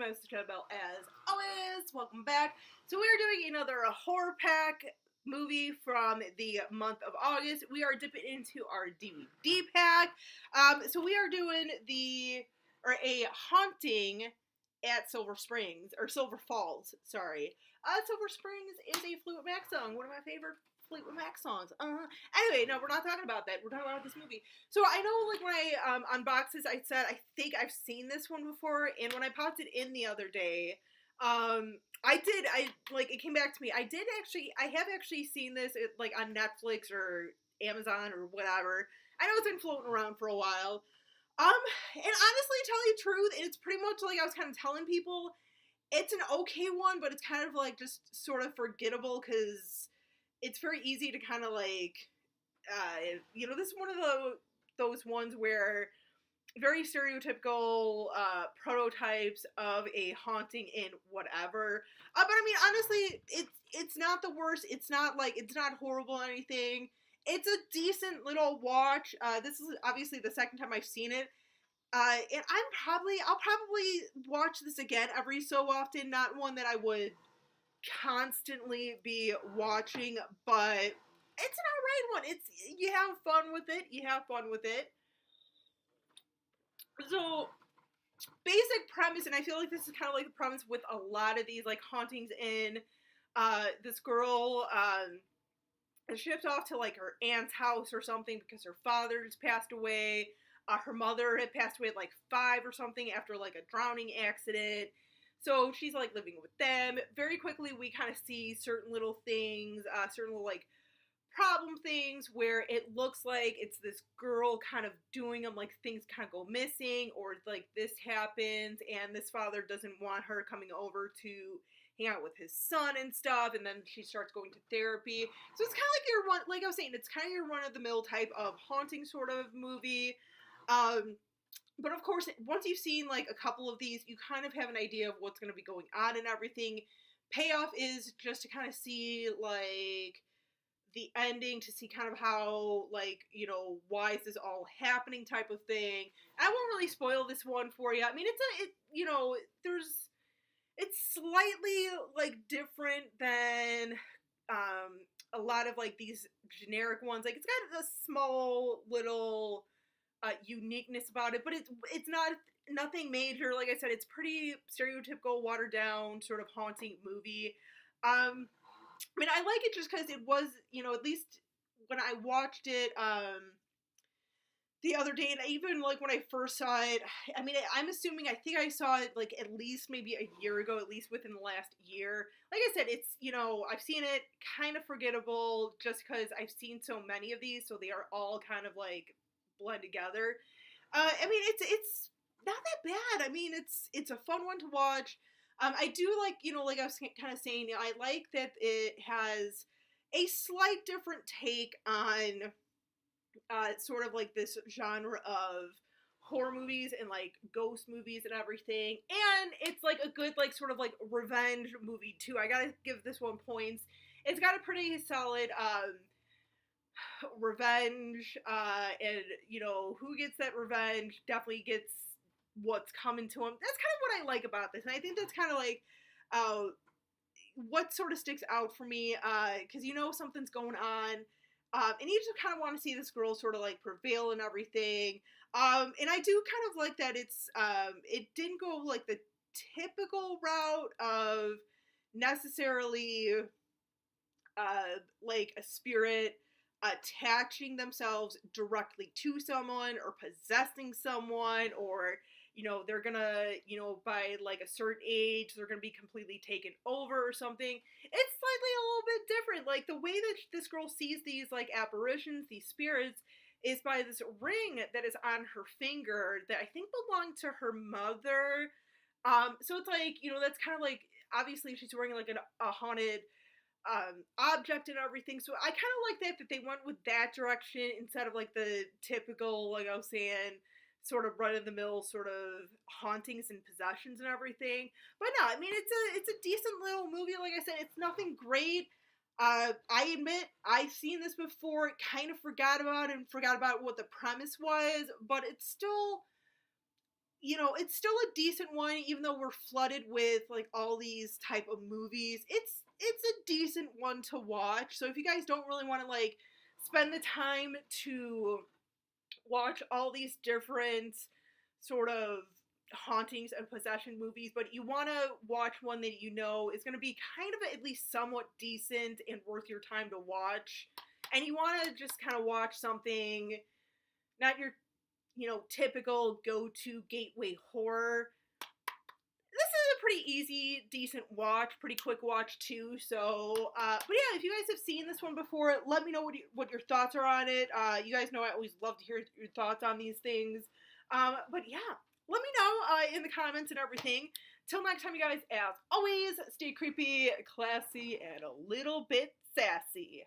Miss Bell as always. Welcome back. So we're doing another horror pack movie from the month of August. We are dipping into our DVD pack. So we are doing a haunting at Silver Springs, or Silver Falls, sorry. Silver Springs is a Fleetwood Mac song, one of my favorite Fleetwood Mac songs. Anyway, no, we're not talking about that. We're talking about this movie. So I know, like, when I unboxed this, I said I think I've seen this one before, and when I popped it in the other day, it came back to me. I have actually seen this, like, on Netflix or Amazon or whatever. I know it's been floating around for a while. And honestly, tell you the truth, it's pretty much like I was kind of telling people, it's an okay one, but it's kind of like just sort of forgettable because it's very easy to kind of like, this is one of those ones where very stereotypical prototypes of a haunting in whatever. But I mean, honestly, it's not the worst. It's not horrible or anything. It's a decent little watch. This is obviously the second time I've seen it. And I'll probably watch this again every so often. Not one that I would constantly be watching, but it's an alright one. You have fun with it. So, basic premise, and I feel like this is kind of like the premise with a lot of these like hauntings in this girl is shipped off to like her aunt's house or something because her father just passed away. Her mother had passed away at like 5 or something after like a drowning accident. So she's like living with them. Very quickly we kind of see certain little things, certain little like problem things where it looks like it's this girl kind of doing them, like things kind of go missing or like this happens and this father doesn't want her coming over to hang out with his son and stuff, and then she starts going to therapy. So it's kind of like like I was saying, it's kind of your run-of-the-mill type of haunting sort of movie. But of course, once you've seen like a couple of these, you kind of have an idea of what's going to be going on and everything. Payoff is just to kind of see like the ending, to see kind of how, like, why is this all happening type of thing. I won't really spoil this one for you. I mean, it's slightly like different than a lot of like these generic ones. Like, it's got a small little uniqueness about it, but it's not nothing major. Like I said, it's pretty stereotypical, watered down sort of haunting movie. I mean, I like it just because it was, at least when I watched it the other day, and even like when I first saw it, I mean, I'm assuming, I think I saw it like at least maybe a year ago, at least within the last year. Like I said, it's, I've seen it kind of forgettable just because I've seen so many of these, so they are all kind of like blend together. I mean, it's not that bad. I mean, it's a fun one to watch. I do like, like I was kind of saying, I like that it has a slight different take on sort of like this genre of horror movies and like ghost movies and everything. And it's like a good like sort of like revenge movie too. I gotta give this one points. It's got a pretty solid revenge, and who gets that revenge definitely gets what's coming to him. That's kind of what I like about this, and I think that's kind of like what sort of sticks out for me, because something's going on, and you just kind of want to see this girl sort of like prevail and everything. And I do kind of like that it didn't go like the typical route of necessarily like a spirit attaching themselves directly to someone or possessing someone, or they're gonna by like a certain age they're gonna be completely taken over or something. It's slightly a little bit different. Like the way that this girl sees these like apparitions, these spirits, is by this ring that is on her finger that I think belonged to her mother. So it's like, that's kind of like, obviously she's wearing like a haunted object and everything. So I kind of like that they went with that direction instead of like the typical, like I was saying, sort of run-of-the-mill sort of hauntings and possessions and everything. But no, I mean, it's a decent little movie. Like I said, it's nothing great. I admit I've seen this before, kind of forgot about what the premise was, but it's still you know, it's still a decent one, even though we're flooded with like all these type of movies. It's a decent one to watch. So if you guys don't really want to like spend the time to watch all these different sort of hauntings and possession movies, but you want to watch one that you know is going to be kind of at least somewhat decent and worth your time to watch, and you want to just kind of watch something, not your, you know, typical go-to gateway horror, this is a pretty easy, decent watch, pretty quick watch too. So, but yeah, if you guys have seen this one before, let me know what your thoughts are on it. You guys know I always love to hear your thoughts on these things. But yeah, let me know in the comments and everything. Till next time, you guys, as always, stay creepy, classy, and a little bit sassy.